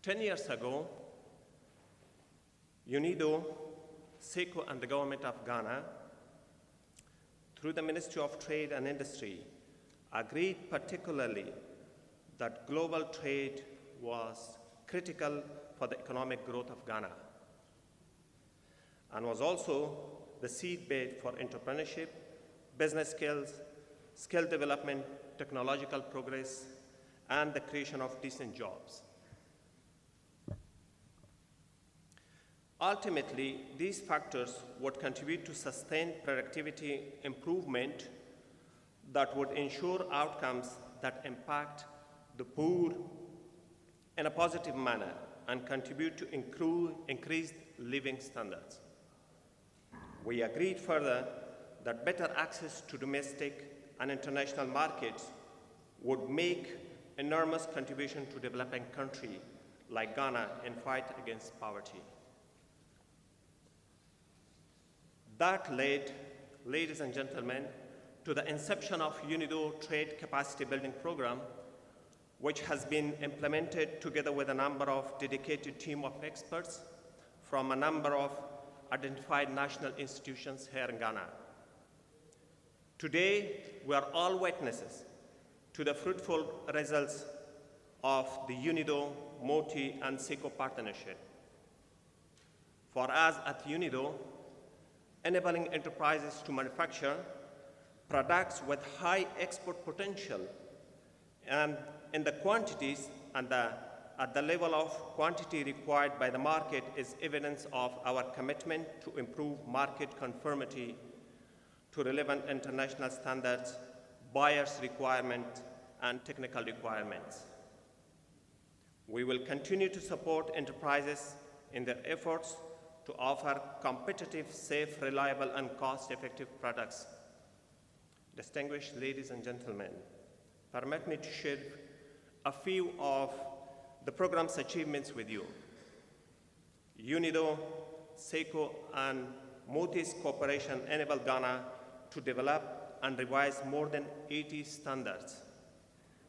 10 years ago, UNIDO, SECO, and the government of Ghana, through the Ministry of Trade and Industry, agreed particularly that global trade was critical for the economic growth of Ghana and was also the seedbed for entrepreneurship, business skills, skill development, technological progress, and the creation of decent jobs. Ultimately, these factors would contribute to sustained productivity improvement that would ensure outcomes that impact the poor in a positive manner and contribute to increased living standards. We agreed further that better access to domestic and international markets would make enormous contribution to developing country like Ghana in fight against poverty. That led, ladies and gentlemen, to the inception of UNIDO Trade Capacity Building Program, which has been implemented together with a number of dedicated team of experts from a number of identified national institutions here in Ghana. Today, we are all witnesses to the fruitful results of the UNIDO, MOTI, and SECO partnership. For us at UNIDO, enabling enterprises to manufacture products with high export potential and in the quantities and at the level of quantity required by the market is evidence of our commitment to improve market conformity to relevant international standards, buyers' requirements, and technical requirements. We will continue to support enterprises in their efforts to offer competitive, safe, reliable, and cost-effective products. Distinguished ladies and gentlemen, permit me to share a few of the program's achievements with you. UNIDO, SECO, and MOTI's cooperation enabled Ghana to develop and revise more than 80 standards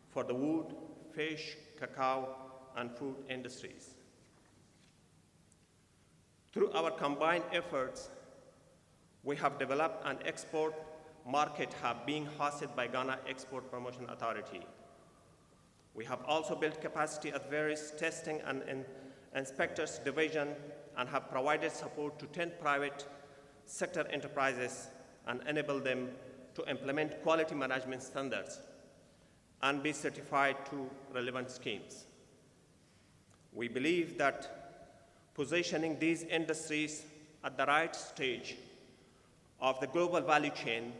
for the wood, fish, cacao, and food industries. Through our combined efforts, we have developed an export market hub being hosted by Ghana Export Promotion Authority. We have also built capacity at various testing and inspectors division and have provided support to 10 private sector enterprises and enabled them to implement quality management standards and be certified to relevant schemes. We believe that positioning these industries at the right stage of the global value chain,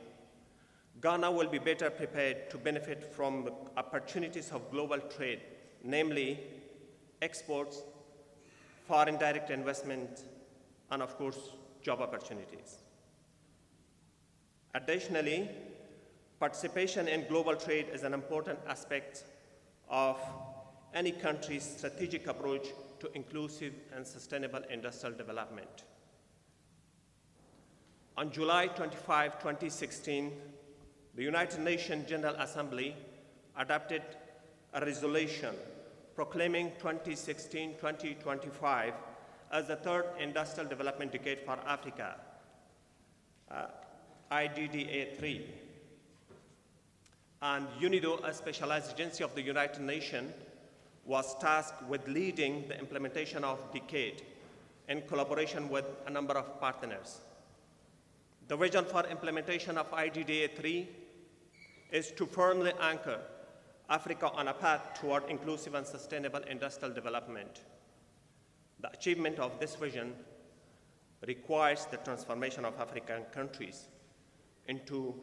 Ghana will be better prepared to benefit from the opportunities of global trade, namely exports, foreign direct investment, and of course, job opportunities. Additionally, participation in global trade is an important aspect of any country's strategic approach to inclusive and sustainable industrial development. On July 25, 2016, the United Nations General Assembly adopted a resolution proclaiming 2016-2025 as the third industrial development decade for Africa, IDDA 3. And UNIDO, a specialized agency of the United Nations, was tasked with leading the implementation of Decade in collaboration with a number of partners. The vision for implementation of IDDA 3 is to firmly anchor Africa on a path toward inclusive and sustainable industrial development. The achievement of this vision requires the transformation of African countries into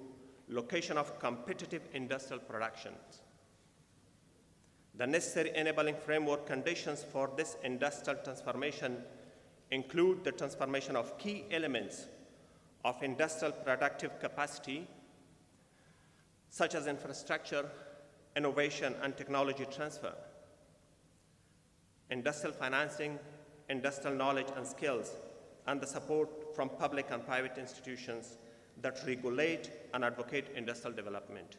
location of competitive industrial productions. The necessary enabling framework conditions for this industrial transformation include the transformation of key elements of industrial productive capacity, such as infrastructure, innovation, and technology transfer, industrial financing, industrial knowledge and skills, and the support from public and private institutions that regulate and advocate industrial development.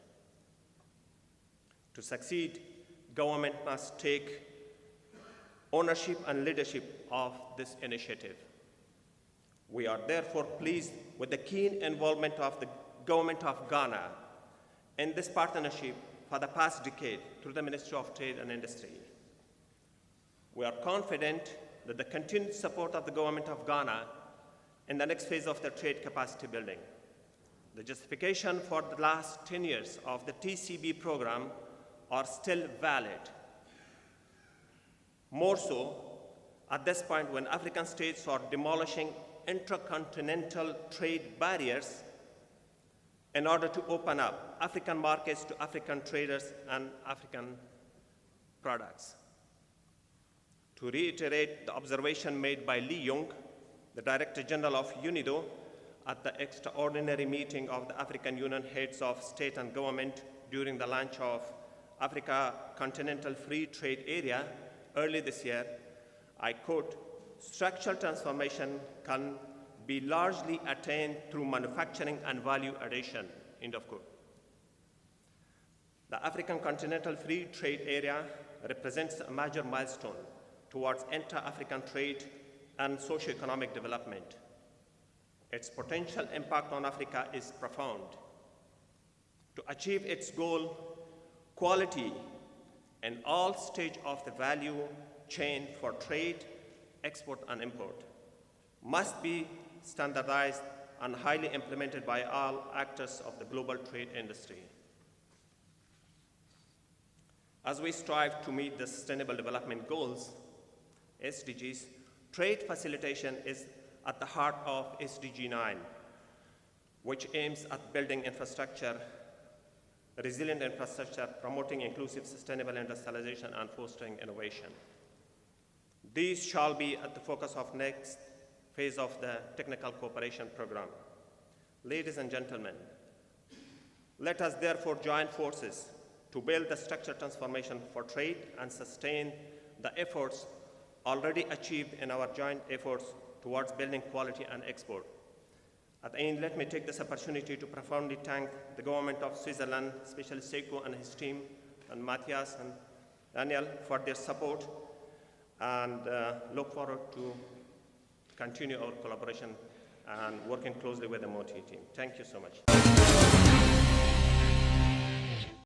To succeed, government must take ownership and leadership of this initiative. We are therefore pleased with the keen involvement of the Government of Ghana in this partnership for the past decade through the Ministry of Trade and Industry. We are confident that the continued support of the Government of Ghana in the next phase of the trade capacity building. The justification for the last 10 years of the TCB program are still valid. More so at this point when African states are demolishing intercontinental trade barriers in order to open up African markets to African traders and African products. To reiterate the observation made by Lee Young, the Director General of UNIDO, at the extraordinary meeting of the African Union heads of state and government during the launch of Africa Continental Free Trade Area early this year, I quote, "Structural transformation can be largely attained through manufacturing and value addition," end of quote. The African Continental Free Trade Area represents a major milestone towards inter-African trade and socio-economic development. Its potential impact on Africa is profound. To achieve its goal, quality in all stages of the value chain for trade, export, and import must be standardized and highly implemented by all actors of the global trade industry. As we strive to meet the Sustainable Development Goals, SDGs, trade facilitation is at the heart of SDG 9, which aims at building infrastructure, resilient infrastructure, promoting inclusive sustainable industrialization, and fostering innovation. These shall be at the focus of next phase of the Technical Cooperation Program. Ladies and gentlemen, let us therefore join forces to build the structural transformation for trade and sustain the efforts already achieved in our joint efforts towards building quality and export. At the end, let me take this opportunity to profoundly thank the government of Switzerland, especially Seiko and his team, and Matthias and Daniel for their support, and look forward to continue our collaboration and working closely with the MOTI team. Thank you so much.